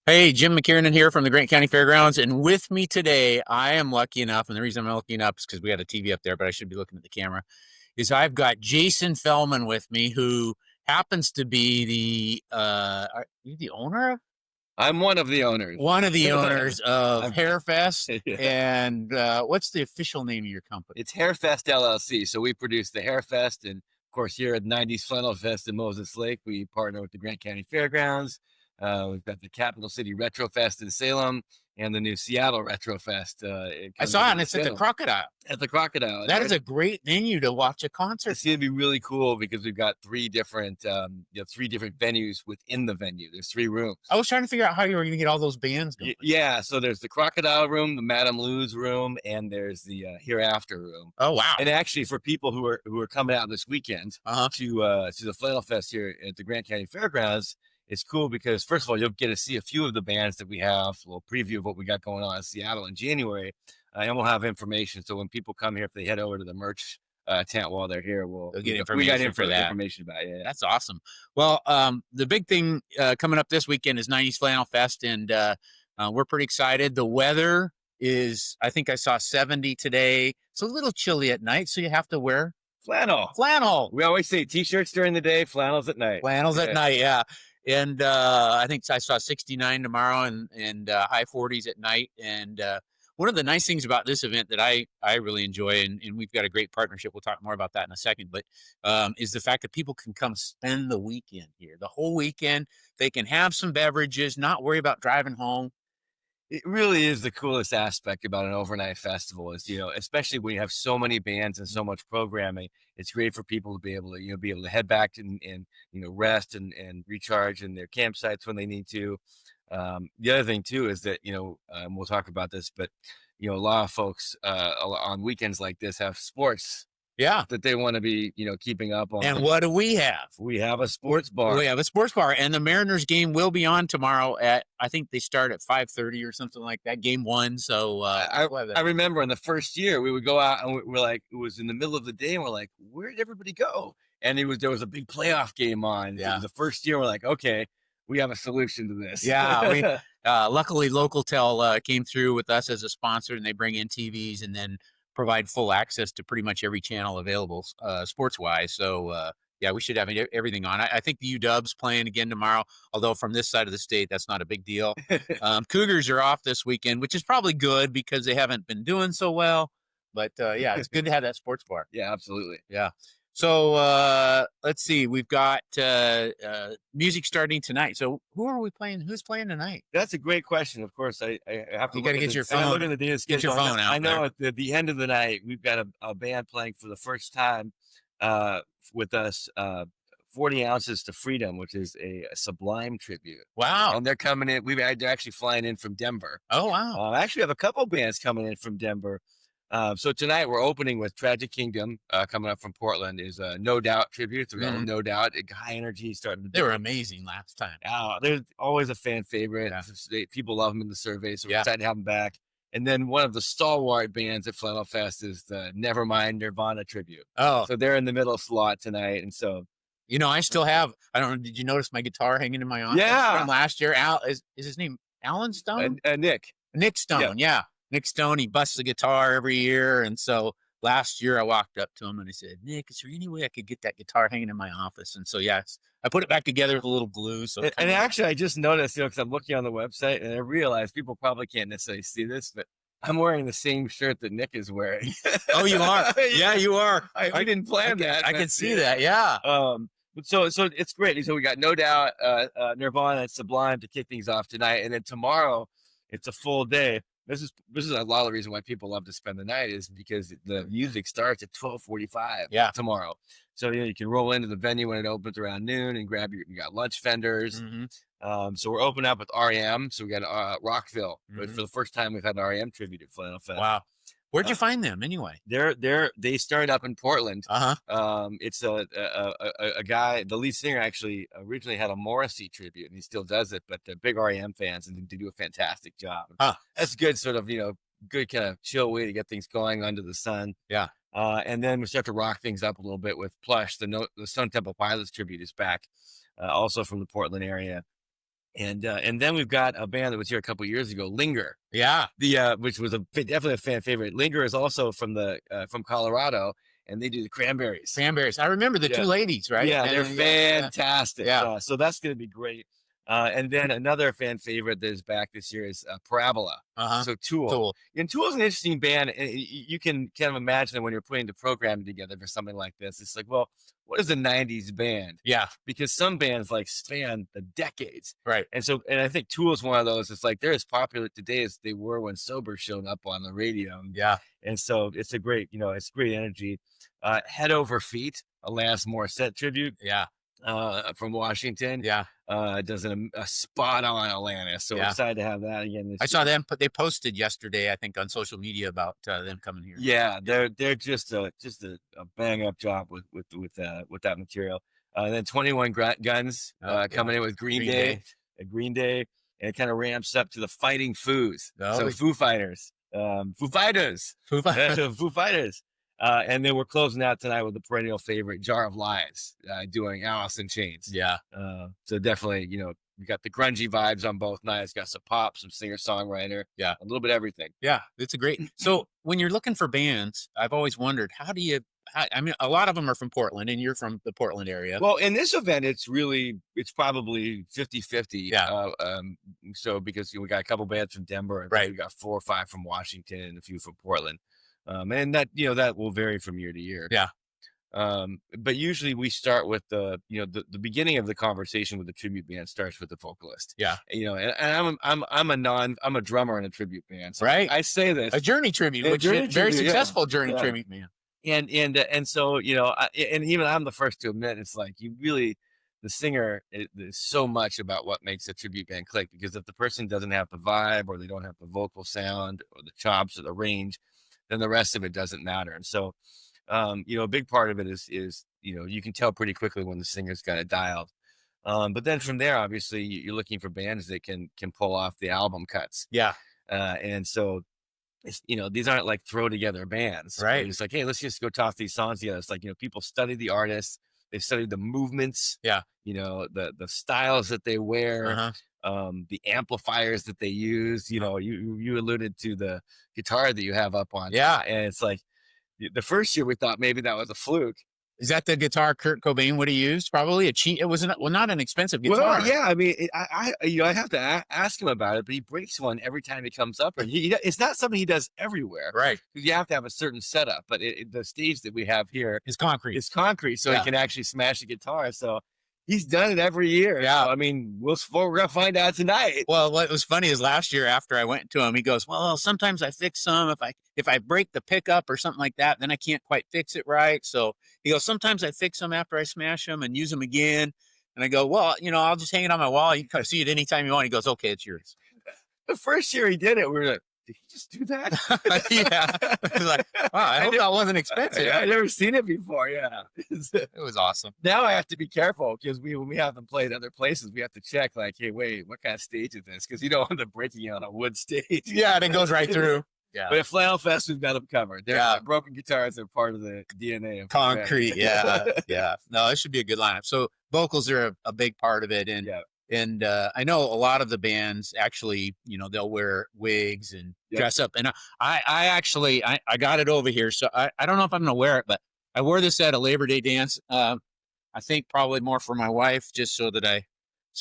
Hey, Jim McKiernan here from the Grant County Fairgrounds. And with me today, I am lucky enough, and the reason I'm lucky enough is because we got a TV up there, but I should be looking at the camera, is I've got Jason Fellman with me, who happens to be are you the owner of? I'm one of the owners. One of the owners of I'm, Hairfest. yeah. And what's the official name of your company? It's Hairfest LLC. So we produce the Hairfest, and of course here at 90's Flannelfest in Moses Lake, we partner with the Grant County Fairgrounds. We've got the Capital City Retrofest in Salem and the new Seattle Retrofest. It I comes saw it, into and the it's at the Salem Crocodile. at the Crocodile. That is a great venue to watch a concert. It's going to be really cool because we've got three different venues within the venue. There's three rooms. I was trying to figure out how you were going to get all those bands going. Yeah, so there's the Crocodile room, the Madame Lou's room, and there's the Hereafter room. Oh, wow. And actually, for people who are coming out this weekend to the Flannel Fest here at the Grant County Fairgrounds, it's cool because first of all, you'll get to see a few of the bands that we have, a little preview of what we got going on in Seattle in January, and we'll have information. So when people come here, if they head over to the merch tent while they're here, They'll get we got information for that. information about it. Yeah. That's awesome. Well, the big thing coming up this weekend is 90's Flannel Fest, and we're pretty excited. The weather is, I think I saw 70 today. It's a little chilly at night, so you have to wear Flannel. flannel. We always say t-shirts during the day, flannels at night. Flannels at night, yeah. And I think I saw 69 tomorrow and high 40s at night. And one of the nice things about this event that I really enjoy, and we've got a great partnership, we'll talk more about that in a second, but is the fact that people can come spend the weekend here, the whole weekend. They can have some beverages, not worry about driving home. It really is the coolest aspect about an overnight festival is, especially when you have so many bands and so much programming, it's great for people to be able to head back and rest and recharge in their campsites when they need to. The other thing too is that, and we'll talk about this, but, a lot of folks on weekends like this have sports Yeah. that they want to be, keeping up on. And what do we have? We have a sports bar. We have a sports bar, and the Mariners game will be on tomorrow I think they start at 5:30 or something like that. Game 1. So I remember in the first year we would go out and we're like, it was in the middle of the day, and we're like, where did everybody go? And there was a big playoff game on. Yeah. It was the first year we're like, okay, we have a solution to this. Yeah, we luckily Localtel came through with us as a sponsor, and they bring in TVs and then provide full access to pretty much every channel available sports wise. So yeah, we should have everything on. I think the UW's playing again tomorrow, although from this side of the state, that's not a big deal. Cougars are off this weekend, which is probably good because they haven't been doing so well. But yeah, it's good to have that sports bar. Yeah, absolutely. Yeah. So let's see. We've got music starting tonight. So who are we playing? Who's playing tonight? That's a great question. Of course, I have to. You got to get your phone. Look at the data Get your phone out. I know at the end of the night we've got a band playing for the first time with us. 40 Ounces to Freedom, which is a Sublime tribute. Wow. And they're coming in. They're actually flying in from Denver. Oh, wow. I actually have a couple bands coming in from Denver. So tonight we're opening with Tragic Kingdom coming up from Portland is a No Doubt tribute. So we got a No Doubt, high energy starting. They were amazing last time. They're always a fan favorite. Yeah. People love them in the survey, so we're excited to have them back. And then one of the stalwart bands at Flannel Fest is the Nevermind Nirvana tribute. Oh, so they're in the middle slot tonight, and so. I still have. I don't know. Did you notice my guitar hanging in my office? Yeah. From last year. Is his name Alan Stone? Nick Stone. Yeah. Nick Stone. He busts the guitar every year, and so last year I walked up to him and I said, "Nick, is there any way I could get that guitar hanging in my office?" And so yes, I put it back together with a little glue. So and actually, I just noticed, because I'm looking on the website and I realized people probably can't necessarily see this, but I'm wearing the same shirt that Nick is wearing. Oh, you are? Yeah, you are. I didn't plan that. I can see that. Yeah. So it's great. So we got No Doubt, Nirvana, and Sublime to kick things off tonight, and then tomorrow it's a full day. This is a lot of the reason why people love to spend the night is because the music starts at 12:45. Yeah. Tomorrow, so you can roll into the venue when it opens around noon and you got lunch vendors. Mm-hmm. So we're opening up with REM. So we got Rockville, but for the first time we've had an REM tribute at Flannel Fest. Wow. Where'd you find them anyway? They started up in Portland. It's a guy, the lead singer actually originally had a Morrissey tribute, and he still does it. But they're big REM fans, and they do a fantastic job. That's good, sort of good kind of chill way to get things going under the sun. Yeah. And then we start to rock things up a little bit with Plush. The Stone Temple Pilots tribute is back, also from the Portland area. And then we've got a band that was here a couple years ago, Linger, Yeah. which was definitely a fan favorite. Linger is also from Colorado, and they do the Cranberries. Cranberries. I remember the two Yeah. ladies, right? Yeah, they're Yeah. fantastic. Yeah. So that's going to be great. And then another fan favorite that is back this year is Parabola. Uh-huh. So Tool. Tool. And Tool's an interesting band. And you can kind of imagine when you're putting the program together for something like this. It's like, well, what is a 90s band? Yeah. Because some bands like span the decades. Right. And I think Tool is one of those. It's like they're as popular today as they were when Sober showed up on the radio. Yeah. And so it's a great, it's great energy. Head Over Feet, Alanis Morissette tribute. Yeah. From Washington. Yeah. Does a spot on Alanis. So we're excited to have that again this I year. saw them, they posted yesterday, I think, on social media about them coming here. Yeah, they're just a bang up job with that material. And then 21 Guns coming in with Green Day. Green Day, and it kind of ramps up to the Fighting Foos. So Foo Fighters. Foo Fighters. Foo Fighters. And then we're closing out tonight with the perennial favorite, Jar of Lies, doing Alice in Chains. Yeah. So definitely, we got the grungy vibes on both nights. Got some pop, some singer-songwriter. Yeah. A little bit of everything. Yeah. It's a great. So when you're looking for bands, I've always wondered, I mean, a lot of them are from Portland, and you're from the Portland area. Well, in this event, it's probably 50-50. Yeah. So because we got a couple bands from Denver, and Right. we got 4 or 5 from Washington, and a few from Portland. And that, that will vary from year to year. Yeah. But usually we start with the beginning of the conversation with the tribute band starts with the vocalist. Yeah. And I'm a drummer in a tribute band. So right. I say this. A Journey tribute, which is very successful Journey tribute band. And so, and even I'm the first to admit, it's like the singer is so much about what makes a tribute band click, because if the person doesn't have the vibe, or they don't have the vocal sound or the chops or the range, then the rest of it doesn't matter. And so, a big part of it is, you can tell pretty quickly when the singer's got it dialed. But then from there, obviously you're looking for bands that can pull off the album cuts. Yeah. And so, it's, these aren't like throw together bands, right? It's like, hey, let's just go talk these songs together. It's like, people study the artists, they study the movements, the styles that they wear, the amplifiers that they use. You alluded to the guitar that you have up on, and it's like the first year we thought maybe that was a fluke. Is that the guitar Kurt Cobain would have used? Probably a cheap. It wasn't, not an expensive guitar. Well, yeah. I mean, I have to ask him about it, but he breaks one every time he comes up, and it's not something he does everywhere, right? Because you have to have a certain setup. But the stage that we have here is concrete. So he can actually smash the guitar. So he's done it every year. Yeah. So, I mean, we're gonna find out tonight. Well, what was funny is last year after I went to him, he goes, "Well, sometimes I fix some. If I break the pickup or something like that, then I can't quite fix it right." So he goes, "Sometimes I fix them after I smash them and use them again." And I go, "Well, I'll just hang it on my wall. You can come see it anytime you want." He goes, "Okay, it's yours." The first year he did it, we were like, did he just do that? Yeah. Like, wow, I hope that wasn't expensive. I've never seen it before. Yeah. It was awesome. Now I have to be careful, because when we have them played other places, we have to check, like, hey, wait, what kind of stage is this? Because you don't want them breaking it on a wood stage. Yeah, and it goes right through. Yeah. But at Flannelfest, we've got them covered. Broken guitars are part of the DNA of concrete. Yeah. Yeah. No, it should be a good lineup. So vocals are a big part of it. And And I know a lot of the bands actually, they'll wear wigs and dress up. And I actually got it over here. So I don't know if I'm going to wear it, but I wore this at a Labor Day dance. I think probably more for my wife, just so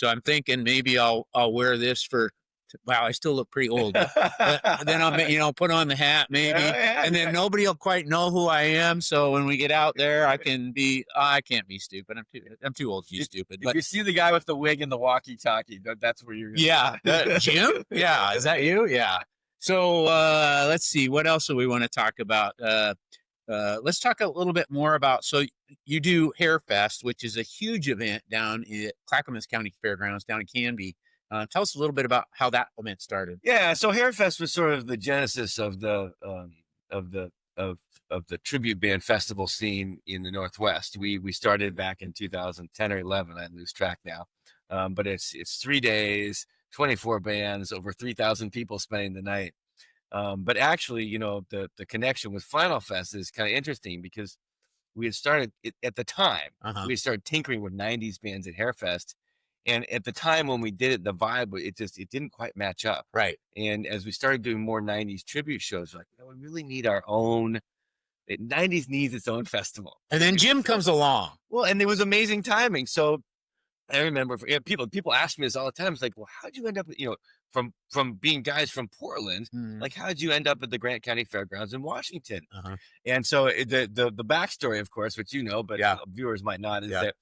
I'm thinking maybe I'll wear this wow, I still look pretty old. But then I'll, put on the hat maybe, and then nobody will quite know who I am. So when we get out there, I can't be stupid. I'm too old to be stupid. If you see the guy with the wig and the walkie-talkie, that's where you're. Yeah, Jim. Yeah, is that you? Yeah. So let's see, what else do we want to talk about? Let's talk a little bit more about. So you do Hair Fest, which is a huge event down at Clackamas County Fairgrounds down in Canby. Tell us a little bit about how that event started. Yeah, so Hairfest was sort of the genesis of the tribute band festival scene in the Northwest. We started back in 2010 or 11. I lose track now, but it's 3 days, 24 bands, over 3,000 people spending the night. But actually, the connection with Flannelfest is kind of interesting, because we had started at the time. We started tinkering with 90s bands at Hairfest. And at the time when we did it, the vibe, it didn't quite match up. Right. And as we started doing more 90s tribute shows, like, we really need our own. 90s needs its own festival. And then Jim comes along. Well, and it was amazing timing. So I remember people ask me this all the time. It's like, well, how'd you end up, from being guys from Portland, like, how'd you end up at the Grant County Fairgrounds in Washington? And so the backstory, of course, which but viewers might not, is that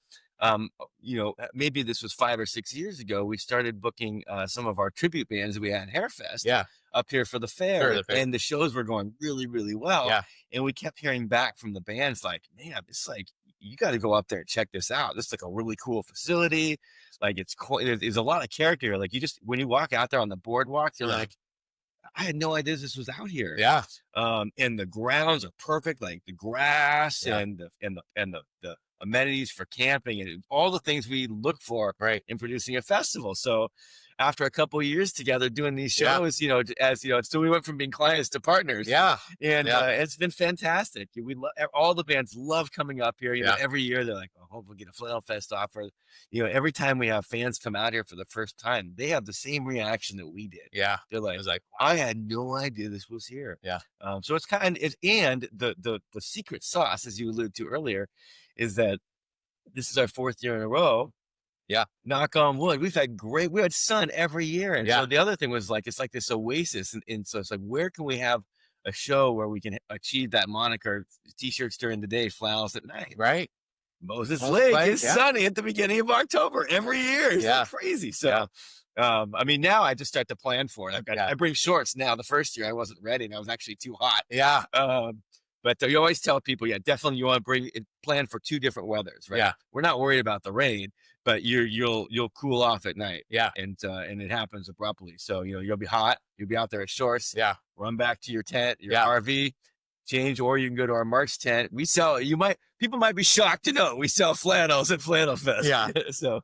maybe this was 5 or 6 years ago, we started booking some of our tribute bands that we had at Hairfest up here for the fair, and the shows were going really, really well. And we kept hearing back from the bands like, man, it's like, you got to go up there and check this out. This is like a really cool facility. Like, it's cool. There's a lot of character. Like, when you walk out there on the boardwalk, you're like, I had no idea this was out here. And the grounds are perfect, like the grass and the amenities for camping and all the things we look for in producing a festival. So after a couple of years together doing these shows, so we went from being clients to partners. And it's been fantastic. All the bands love coming up here. Every year they're like, I hope we'll get a Flannelfest offer. Every time we have fans come out here for the first time, they have the same reaction that we did. They're like, I had no idea this was here. So it's and the secret sauce, as you alluded to earlier, is that this is our 4th year in a row. Knock on wood. We had sun every year. And so the other thing was, like, it's like this oasis. And so it's like, where can we have a show where we can achieve that moniker? T-shirts during the day, flannels at night. Right. Moses Lake is sunny at the beginning of October every year. It's like crazy. So, I mean, now I just start to plan for it. I bring shorts now. The first year I wasn't ready and I was actually too hot. But you always tell people, definitely you want to plan for 2 different weathers, right? We're not worried about the rain, but you'll cool off at night. And it happens abruptly. So, you'll be hot, you'll be out there at shorts, run back to your tent, your RV, change, or you can go to our March tent. People might be shocked to know we sell flannels at Flannelfest. So,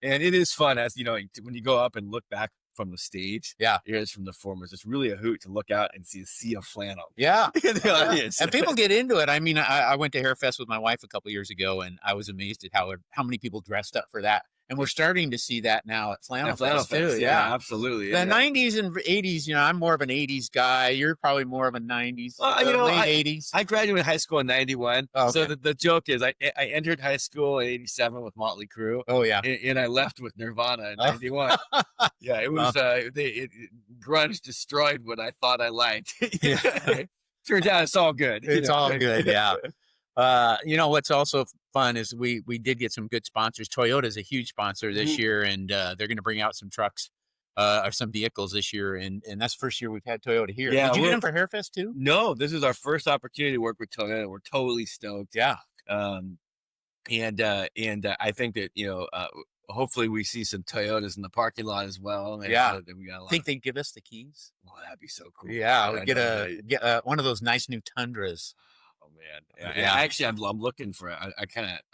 and it is fun, as when you go up and look back from the stage, here's from the formers. It's really a hoot to look out and see a sea of flannel. And people get into it. I mean, I went to Hairfest with my wife a couple of years ago, and I was amazed at how many people dressed up for that. And we're starting to see that now at Flannelfest too. Absolutely. The 90s and 80s, I'm more of an 80s guy. You're probably more of a 90s, late 80s. I graduated high school in 91. Oh, okay. So the joke is I entered high school in 87 with Motley Crue. And I left with Nirvana in 91. It was, grunge destroyed what I thought I liked. Turns out it's all good. It's all good. What's also fun is we did get some good sponsors. Toyota is a huge sponsor this year, and they're going to bring out some trucks or some vehicles this year, and that's the first year we've had Toyota here. Did you get them for Hairfest too? No, this is our first opportunity to work with Toyota. We're totally stoked. And I think that hopefully we see some Toyotas in the parking lot as well. We got think they'd give us the keys? Well, that'd be so cool. We get one of those nice new Tundras. Oh man, actually, I'm looking for I'm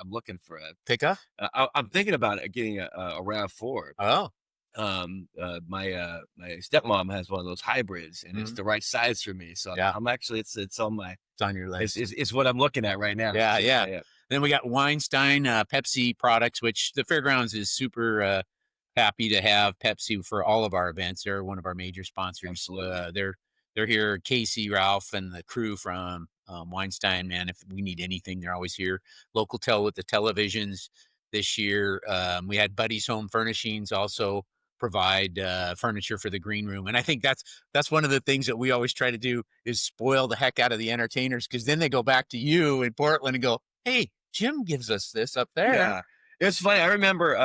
looking for a pickup. I'm thinking about getting a RAV4. My stepmom has one of those hybrids, and it's the right size for me. So I'm actually it's on my your list. It's what I'm looking at right now. Then we got Weinstein Pepsi products, which the fairgrounds is super happy to have Pepsi for all of our events. They're one of our major sponsors. Absolutely. They're here. Casey, Ralph, and the crew from Weinstein, man, if we need anything, they're always here. Local Tel with the televisions this year. We had Buddy's Home Furnishings also provide furniture for the green room. And I think that's one of the things that we always try to do is spoil the heck out of the entertainers, because then they go back to you in Portland and go, hey, Jim gives us this up there. It's funny. I remember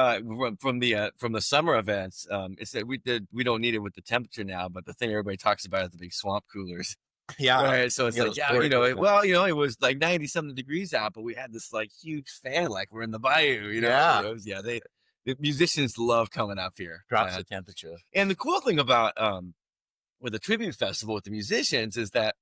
from the summer events. It's that we don't need it with the temperature now, but the thing everybody talks about is the big swamp coolers. Right. So it's it was like 90 something degrees out, but we had this like huge fan, like we're in the bayou. The musicians love coming up here. Drops the temperature. And the cool thing about with the tribute festival with the musicians is that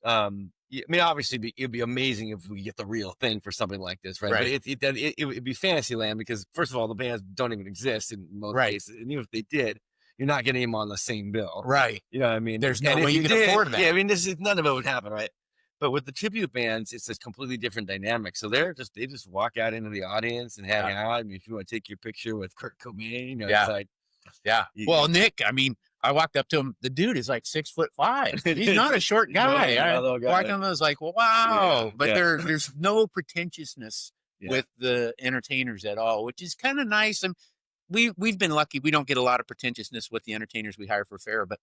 obviously it'd be amazing if we get the real thing for something like this, right? But it would be fantasy land, because first of all, the bands don't even exist in most cases, and even if they did, you're not getting them on the same bill, right? You know what I mean? There's no way you can afford that. I mean, none of it would happen, right? But with the tribute bands, it's a completely different dynamic. So they just walk out into the audience and hang out. I mean, if you want to take your picture with Kurt Cobain, you know, it's Yeah. like Yeah. Well, Nick, I mean, I walked up to him. The dude is like 6'5". He's not a short guy. I walked up and I was like, wow. But there's no pretentiousness with the entertainers at all, which is kind of nice. And we've been lucky. We don't get a lot of pretentiousness with the entertainers we hire for fair, but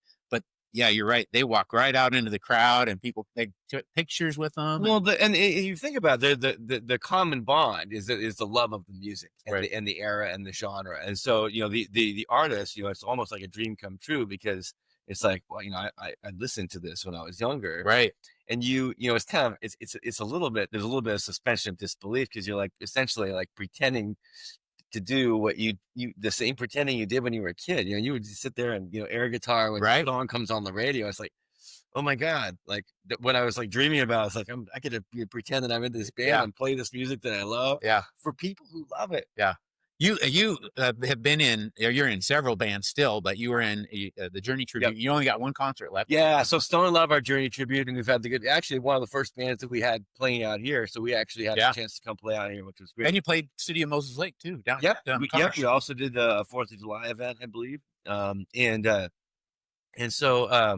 yeah, you're right. They walk right out into the crowd, and people they took pictures with them. Well, and you think about it, the common bond is the love of the music and the era and the genre. And so, you know, the artist, you know, it's almost like a dream come true, because it's like, well, you know, I listened to this when I was younger, right? And you know, it's kind of it's a little bit, there's a little bit of suspension of disbelief, because you're like essentially like pretending to do what you the same pretending you did when you were a kid. You know, you would just sit there and, you know, air guitar when the song comes on the radio. It's like, oh my God, like what I was like dreaming about. It's like, I could pretend that I'm in this band and play this music that I love for people who love it. Yeah. You have been in, you're in several bands still, but you were in the Journey tribute. You only got one concert left. Yeah. So Stone and Love, our Journey tribute, and we've had actually one of the first bands that we had playing out here. So we actually had a chance to come play out here, which was great. And you played City of Moses Lake too. Down. We also did a 4th of July event, I believe. And so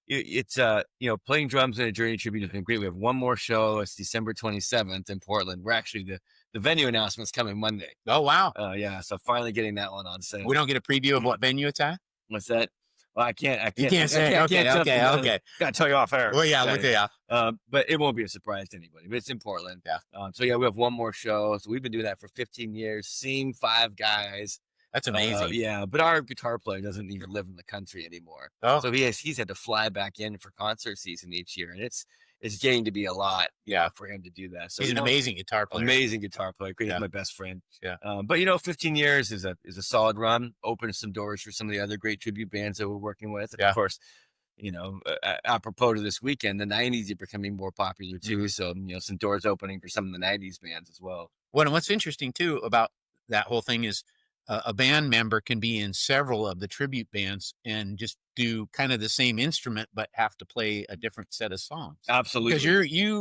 it's you know, playing drums in a Journey tribute has been great. We have one more show. It's December 27th in Portland. We're actually the venue announcement's coming Monday. Oh wow. Yeah, so finally getting that one on sale. We don't get a preview of what venue it's at? What's that? Well, I can't You can't say. Okay. Gotta tell you off air. Well, yeah. But it won't be a surprise to anybody. But it's in Portland. Yeah. So yeah, we have one more show. So we've been doing that for 15 years. Same 5 guys. That's amazing. Yeah, but our guitar player doesn't even live in the country anymore. Oh. So he's had to fly back in for concert season each year, and it's getting to be a lot. For him to do that. So he's an amazing guitar player. Amazing guitar player. He's my best friend. Yeah. But you know, 15 years is a solid run. Opened some doors for some of the other great tribute bands that we're working with. And of course, you know, apropos to this weekend, the 90's are becoming more popular too. So, you know, some doors opening for some of the 90's bands as well. Well, and what's interesting too about that whole thing is a band member can be in several of the tribute bands and just do kind of the same instrument, but have to play a different set of songs. Absolutely. Because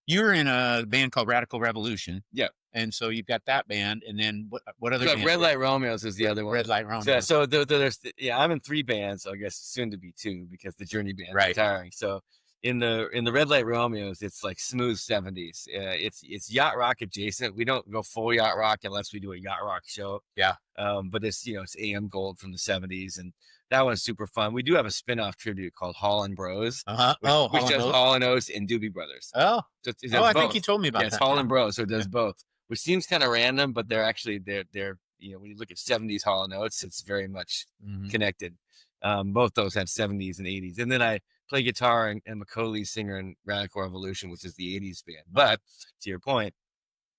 you're in a band called Radical Revolution. Yeah. And so you've got that band, and then what other band? Red Light Romeos is the other one. Red Light Romeos. So there's I'm in 3 bands, so I guess soon to be 2, because the Journey band is retiring. So in the Red Light Romeos, it's like smooth 70's. It's yacht rock adjacent. We don't go full yacht rock unless we do a yacht rock show. Yeah. But it's, you know, it's AM Gold from the 70's, and that one's super fun. We do have a spin-off tribute called Hall and Bros. Which does Hall and Oates and Doobie Brothers. Oh. So I think you told me about that. It's Hall and Bros, so it does both, which seems kind of random, but they're you know, when you look at 70's Hall and Oates, it's very much connected. Both those have 70's and 80's. And then I play guitar and I'm a co-lead singer in Radical Revolution, which is the 80's band. But to your point,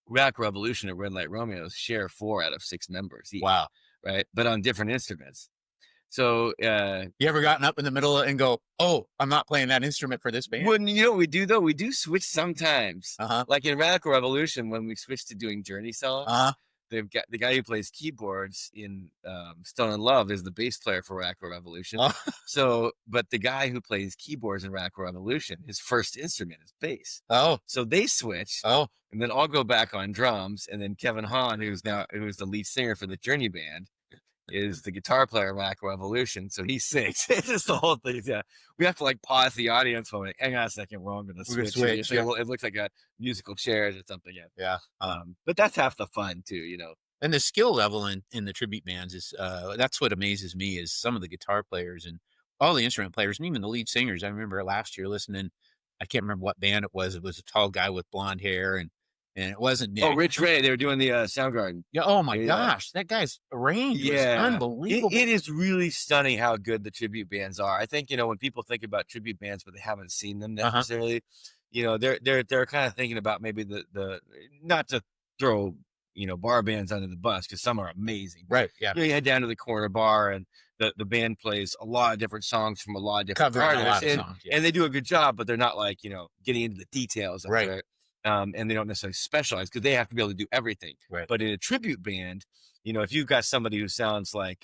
Radical Revolution and Red Light Romeos share 4 out of 6 members each. Wow. Right? But on different instruments. So you ever gotten up in the middle and go, oh, I'm not playing that instrument for this band? Well, you know what we do though? We do switch sometimes. Like in Radical Revolution, when we switched to doing Journey songs, they've got the guy who plays keyboards in Stone and Love is the bass player for Radical Revolution. So, but the guy who plays keyboards in Radical Revolution, his first instrument is bass. So they switch. And then I'll go back on drums, and then Kevin Hahn, who's the lead singer for the Journey band, is the guitar player in Radical Revolution. So he sings. It's just the whole thing. Yeah. We have to like pause the audience while like, hang on a second, we're going to switch. It looks like a musical chairs or something. Yeah. But that's half the fun too, you know. And the skill level in the tribute bands is that's what amazes me, is some of the guitar players and all the instrument players and even the lead singers. I remember last year listening, I can't remember what band it was. It was a tall guy with blonde hair, and it wasn't Nick. Rich Ray. They were doing the Soundgarden. Yeah. Oh my gosh, that guy's range is unbelievable. It is really stunning how good the tribute bands are. I think, you know, when people think about tribute bands, but they haven't seen them necessarily, you know, they're kind of thinking about maybe the not to throw, you know, bar bands under the bus, because some are amazing. Right. Yeah. You head down to the corner bar and the band plays a lot of different songs from a lot of different artists, and they do a good job, but they're not like, you know, getting into the details of it. And they don't necessarily specialize because they have to be able to do everything. Right. But in a tribute band, you know, if you've got somebody who sounds like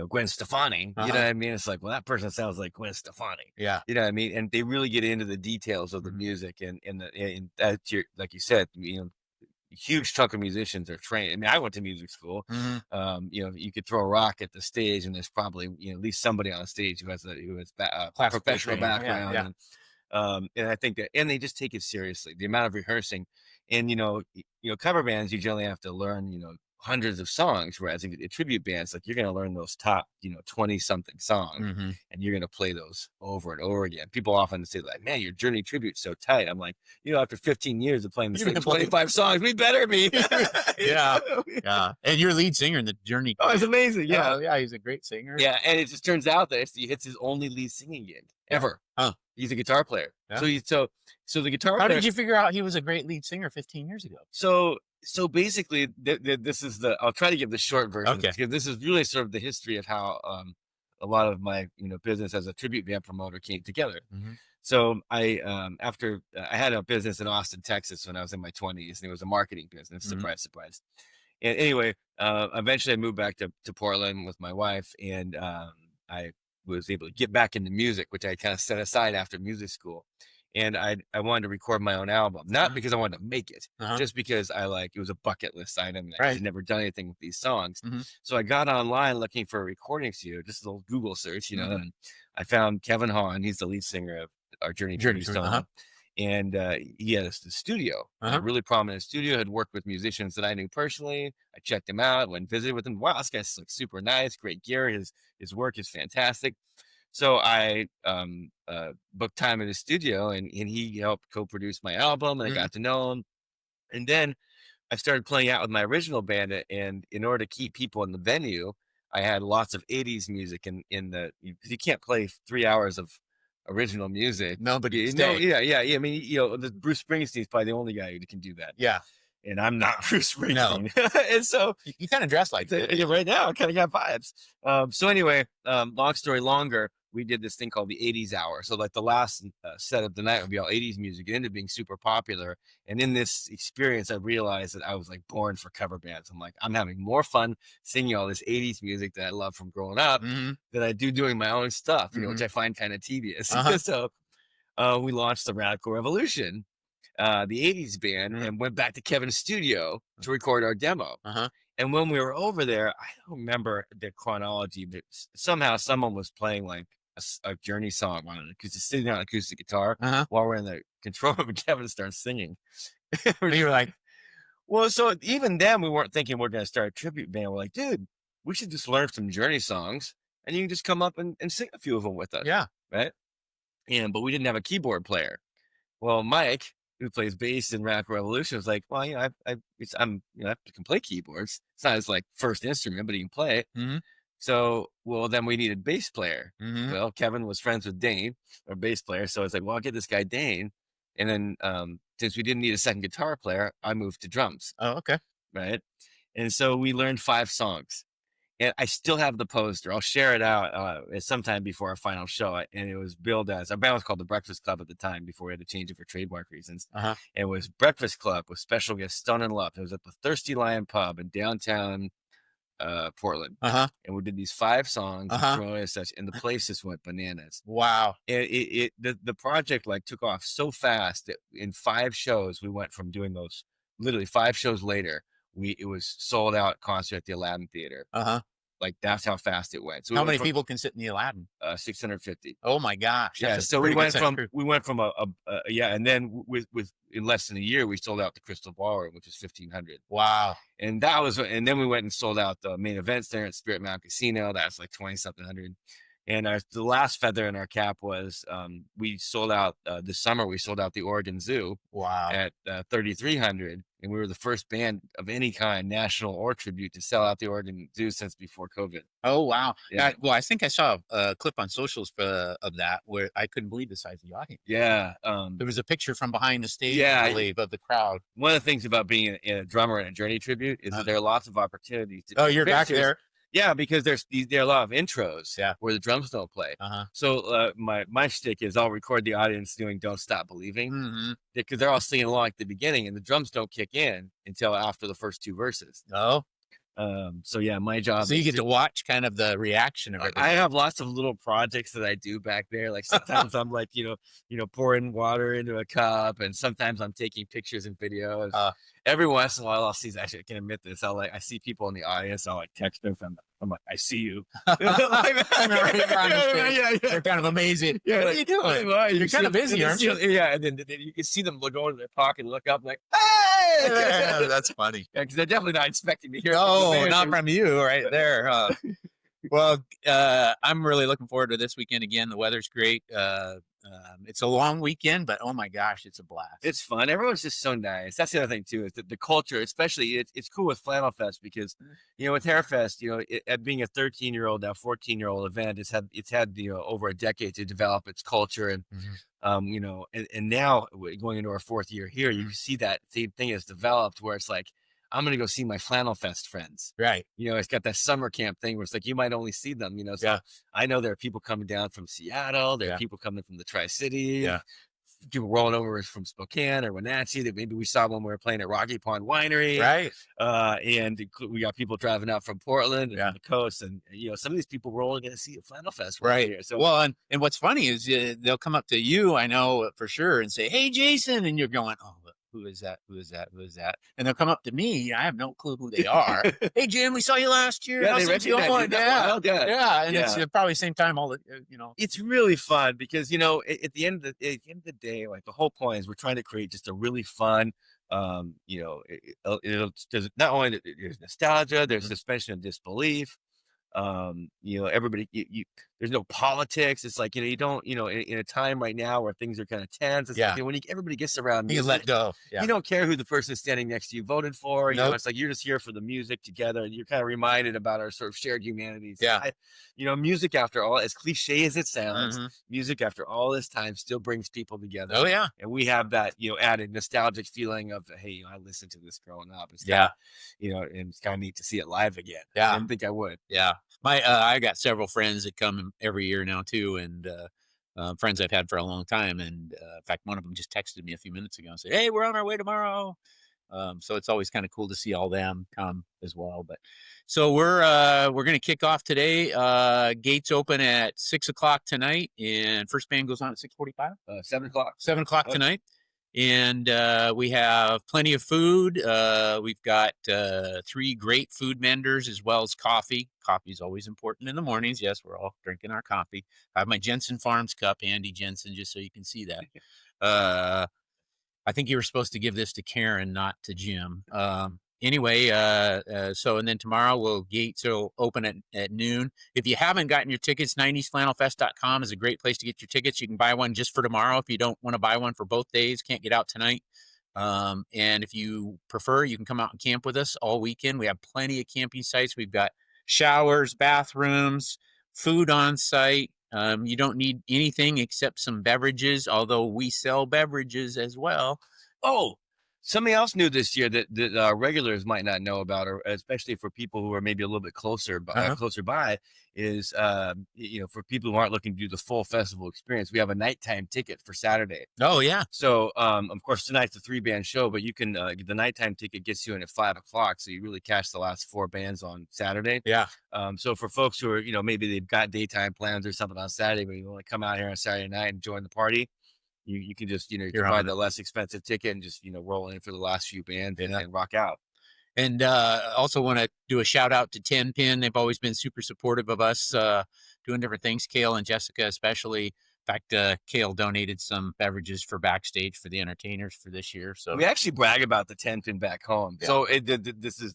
Gwen Stefani, you know Uh-huh. what I mean? It's like, well, that person sounds like Gwen Stefani. Yeah. You know what I mean? And they really get into the details of the Mhm. music and that's like you said, a huge chunk of musicians are trained. I mean, I went to music school. Mhm. You could throw a rock at the stage, and there's probably at least somebody on the stage who has a Classical professional training. Yeah. background, Yeah. and I think that, and they just take it seriously. The amount of rehearsing, and cover bands, you generally have to learn hundreds of songs, whereas if you tribute bands, like you're going to learn those top 20 something songs, Mhm. and you're going to play those over and over again. People often say like, "Man, your Journey tribute's so tight." I'm like, after 15 years of playing the You're same gonna play 25 songs, we better be. Yeah. Yeah. And your lead singer in the Journey Oh, it's amazing. Yeah. Oh, yeah, he's a great singer. Yeah. And it just turns out that it's his only lead singing gig Yeah. ever. Huh. He's a guitar player. Yeah. So the guitar How player. did you figure out he was a great lead singer 15 years ago? So basically, this is I'll try to give the short version, Okay. because this is really sort of the history of how a lot of my business as a tribute band promoter came together. Mhm. So I after I had a business in Austin, Texas when I was in my 20s, and it was a marketing business. Mhm. Surprise, surprise. And anyway, eventually I moved back to Portland with my wife, and I was able to get back into music, which I kind of set aside after music school. And I wanted to record my own album, not Mhm. because I wanted to make it, Uh-huh. just because it was a bucket list item. I Right. had never done anything with these songs. Mhm. So I got online looking for a recording studio, just a little Google search, Mhm. and I found Kevin Hahn. He's the lead singer of our Journey Journey tribute tribute, uh-huh. song. And he had the studio, Uh-huh. a really prominent studio, had worked with musicians that I knew personally. I checked him out, went and visited with him. Wow, this guy's like super nice, great gear. His work is fantastic. So I booked time in his studio, and he helped co-produce my album, and I Mhm. got to know him. And then I started playing out with my original band, and in order to keep people in the venue, I had lots of 80s music you can't play 3 hours of original music. Nobody You know, stay. yeah, yeah, yeah. I mean, Bruce Springsteen's probably the only guy who can do that. Yeah. And I'm not Bruce No. Springsteen. And so You kind of dress like it. right now, I kind of got vibes. So anyway, long story longer, we did this thing called the 80s hour. So like the last set of the night would be all 80s music. It ended up being super popular. And in this experience, I realized that I was like born for cover bands. I'm like, I'm having more fun singing all this 80s music that I love from growing up Mhm. than I do doing my own stuff, which Mhm. I find kind of tedious. Uh-huh. So we launched the Radical Revolution, the 80s band, Mhm. and went back to Kevin's studio to record our demo. Uh-huh. And when we were over there, I don't remember the chronology, but somehow someone was playing like a Journey song on it, because it's sitting on an acoustic guitar Uh-huh. while we're in the control room, and Kevin starts singing. And you were like, Well, so even then, we weren't thinking we're going to start a tribute band. We're like, dude, we should just learn some Journey songs, and you can just come up and sing a few of them with us, yeah. right? But we didn't have a keyboard player. Well, Mike, who plays bass in Radical Revolution, was like, "Well, I can play keyboards. It's not his like first instrument, but he can play it." Mhm. So, well, then we needed bass player. Mhm. Well, Kevin was friends with Dane, our bass player, so I was like, "Well, I'll get this guy Dane." And then, since we didn't need a second guitar player, I moved to drums, Oh, okay. right? And so we learned 5 songs. And I still have the poster. I'll share it out sometime before our final show. And it was billed as, our band was called the Breakfast Club at the time, before we had to change it for trademark reasons. Uh-huh. It was Breakfast Club with special guest Stone and Love. It was at the Thirsty Lion Pub in downtown Portland. Uh-huh. And we did these 5 songs, Uh-huh. and such, and the place just went bananas. Wow. And the project like took off so fast that in 5 shows, we went from doing those, literally 5 shows later, it was sold out concert at the Aladdin Theater. Uh-huh. Like, that's how fast it went. So we How went many from, people can sit in the Aladdin? 650. Oh my gosh. Yeah, That's a so we pretty went good-sized from crew. yeah, and then with in less than a year, we sold out the Crystal Ballroom, which was 1,500. Wow. And then we went and sold out the main events there at Spirit Mountain Casino. That's like 20-something hundred. And the last feather in our cap was we sold out this summer. We sold out the Oregon Zoo Wow. at 3,300, and we were the first band of any kind, national or tribute, to sell out the Oregon Zoo since before COVID. Oh, wow. Yeah. Well, I think I saw a clip on socials of that where I couldn't believe the size of the audience. Yeah. There was a picture from behind the stage, Yeah. I believe, of the crowd. One of the things about being a drummer in a Journey tribute is that there are lots of opportunities to Oh, take you're back pictures. there. Yeah, because there are a lot of intros Yeah. where the drums don't play. Uh-huh. So my shtick is I'll record the audience doing "Don't Stop Believing," Mm-hmm. because they're all singing along at the beginning, and the drums don't kick in until after the first 2 verses. Oh. So yeah, my job So you is get to watch kind of the reaction of I everybody. have lots of little projects that I do back there. Like sometimes I'm like, pouring water into a cup, and sometimes I'm taking pictures and videos. Uh, Every once in a while, I'll see. Actually, I can admit this. I see people in the audience. I'll like text them. I'm like, I see you. Like I remember you're on the stage. yeah. They're kind of amazing. Yeah, What are like, you doing? well, You're kind of busy, aren't you? Yeah, and then you can see them go into their pocket and look up, like, hey! Yeah, that's funny. Yeah, because they're definitely not expecting to hear. No, not from you right there. Well, I'm really looking forward to this weekend again. The weather's great. It's a long weekend, but oh my gosh, it's a blast. It's fun. Everyone's just so nice. That's the other thing too, is that the culture, especially it's cool with Flannelfest because, with Hairfest, at being a 13-year-old, now 14-year-old event, it's had over a decade to develop its culture. And, and now going into our fourth year here, you see that same thing has developed where it's like, I'm going to go see my Flannelfest friends. Right. It's got that summer camp thing where it's like, you might only see them, so Yeah. I know there are people coming down from Seattle. There are Yeah. people coming from the Tri-Cities. Yeah. People rolling over from Spokane or Wenatchee that maybe we saw when we were playing at Rocky Pond Winery. Right. And we got people driving out from Portland and Yeah. from the coast. And, some of these people were only going to see a Flannelfest Right. here. So, well, and what's funny is they'll come up to you, I know for sure, and say, "Hey, Jason," and you're going, "Oh, who is that? Who is that? Who is that?" And they'll come up to me. I have no clue who they are. "Hey, Jim, we saw you last year. yeah, How's they things recognize going?" you. Yeah. Yeah. And it's Yeah. probably same time all the, It's really fun because, at the end of the day, like the whole point is we're trying to create just a really fun, there's not only there's nostalgia, there's Mhm. suspension of disbelief. Everybody, there's no politics. It's like, you don't, in a time right now where things are kind of tense, it's Yeah. like, when everybody gets around You can let music, go. Yeah. you don't care who the person standing next to you voted for. Nope. It's like you're just here for the music together, and you're kind of reminded about our sort of shared humanities. Yeah. Music, after all, as cliche as it sounds, Mhm. music after all this time still brings people together. Oh yeah. And we have that, added nostalgic feeling of, hey, I listened to this growing up. It's Yeah. and it's kind of neat to see it live again. Yeah. I didn't think I would. Yeah. I got several friends that come every year now too, and friends I've had for a long time. And in fact, one of them just texted me a few minutes ago and said, "Hey, we're on our way tomorrow." So it's always kind of cool to see all them come as well. But so we're going to kick off today. Gates open at 6:00 tonight, and first band goes on at 6:45. 7 o'clock. 7:00 Okay. tonight. And we have plenty of food. We've got 3 great food vendors as well as coffee. Coffee is always important in the mornings. Yes, we're all drinking our coffee. I have my Jensen Farms cup, Andy Jensen, just so you can see that. I think you were supposed to give this to Karen, not to Jim. Anyway, and then tomorrow gates will open at noon. If you haven't gotten your tickets, 90sflannelfest.com is a great place to get your tickets. You can buy one just for tomorrow if you don't want to buy one for both days. Can't get out tonight. And if you prefer, you can come out and camp with us all weekend. We have plenty of camping sites. We've got showers, bathrooms, food on site. You don't need anything except some beverages, although we sell beverages as well. Oh, something else new this year that regulars might not know about, or especially for people who are maybe a little bit closer by, is for people who aren't looking to do the full festival experience, we have a nighttime ticket for Saturday. Oh yeah. So of course tonight's a 3-band show, but you can the nighttime ticket gets you in at 5:00, so you really catch the last 4 bands on Saturday. Yeah. So for folks who are maybe they've got daytime plans or something on Saturday, but you want to come out here on Saturday night and join the party, you can just you can buy the less expensive ticket and just roll in for the last few bands and rock out. And also want to do a shout out to 10 Pin. They've always been super supportive of us doing different things. Kale and Jessica especially. In fact, Kale donated some beverages for backstage for the entertainers for this year. So we actually brag about the 10 Pin back home. Yeah. So this is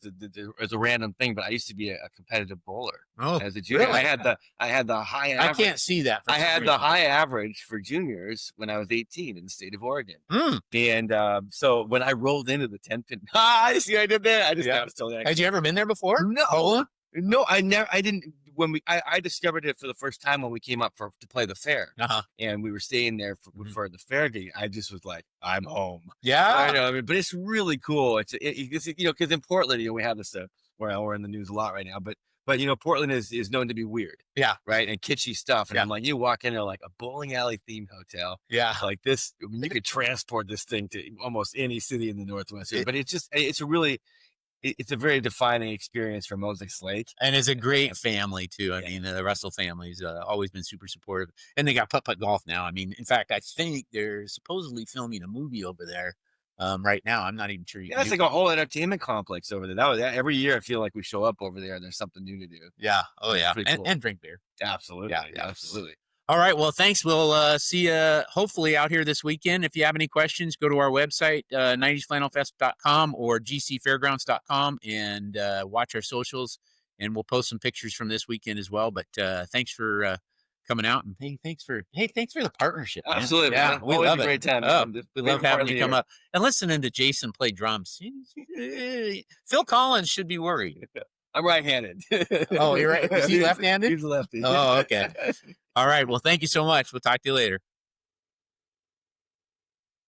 it's a random thing, but I used to be a competitive bowler as a junior. Really? I had the high average. I can't see that. I had the high average for juniors when I was 18 in the state of Oregon. And so when I rolled into the 10 Pin, I see I did that. I was totally. Had you ever been there before? No. No, I didn't. When I discovered it for the first time when we came up to play the fair, and we were staying there for the fair day. I just was like, I'm home. Yeah, I know. But it's really cool. It's because in Portland, we have this we're in the news a lot right now, but Portland is known to be weird. Yeah. Right. And kitschy stuff. And I'm like, you walk into like a bowling alley themed hotel. Yeah. Like this, you could transport this thing to almost any city in the Northwest. But it's a really it's a very defining experience for Moses Lake. And it's a great family too. I Yeah. mean, the Russell family's always been super supportive, and they got putt-putt golf now. I mean, in fact, I think they're supposedly filming a movie over there right now. I'm not even sure you Yeah, can it's do. like a whole entertainment complex over there. Every year I feel like we show up over there and there's something new to do. Yeah. Oh, It's yeah. pretty cool. And drink beer. Absolutely. Yeah. Yeah. Absolutely. All right. Well, thanks. We'll see you hopefully out here this weekend. If you have any questions, go to our website, 90sflannelfest.com or gcfairgrounds.com, and watch our socials. And we'll post some pictures from this weekend as well. But thanks for coming out, and thanks for the partnership, man. Absolutely. Yeah, Man. we Always love a it. great time. Oh, The we love favorite part having of you the come year. up and listening to Jason play drums. Phil Collins should be worried. I'm right-handed. Oh, you're right. Is he left-handed? He's lefty. Oh, okay. All right. Well, thank you so much. We'll talk to you later.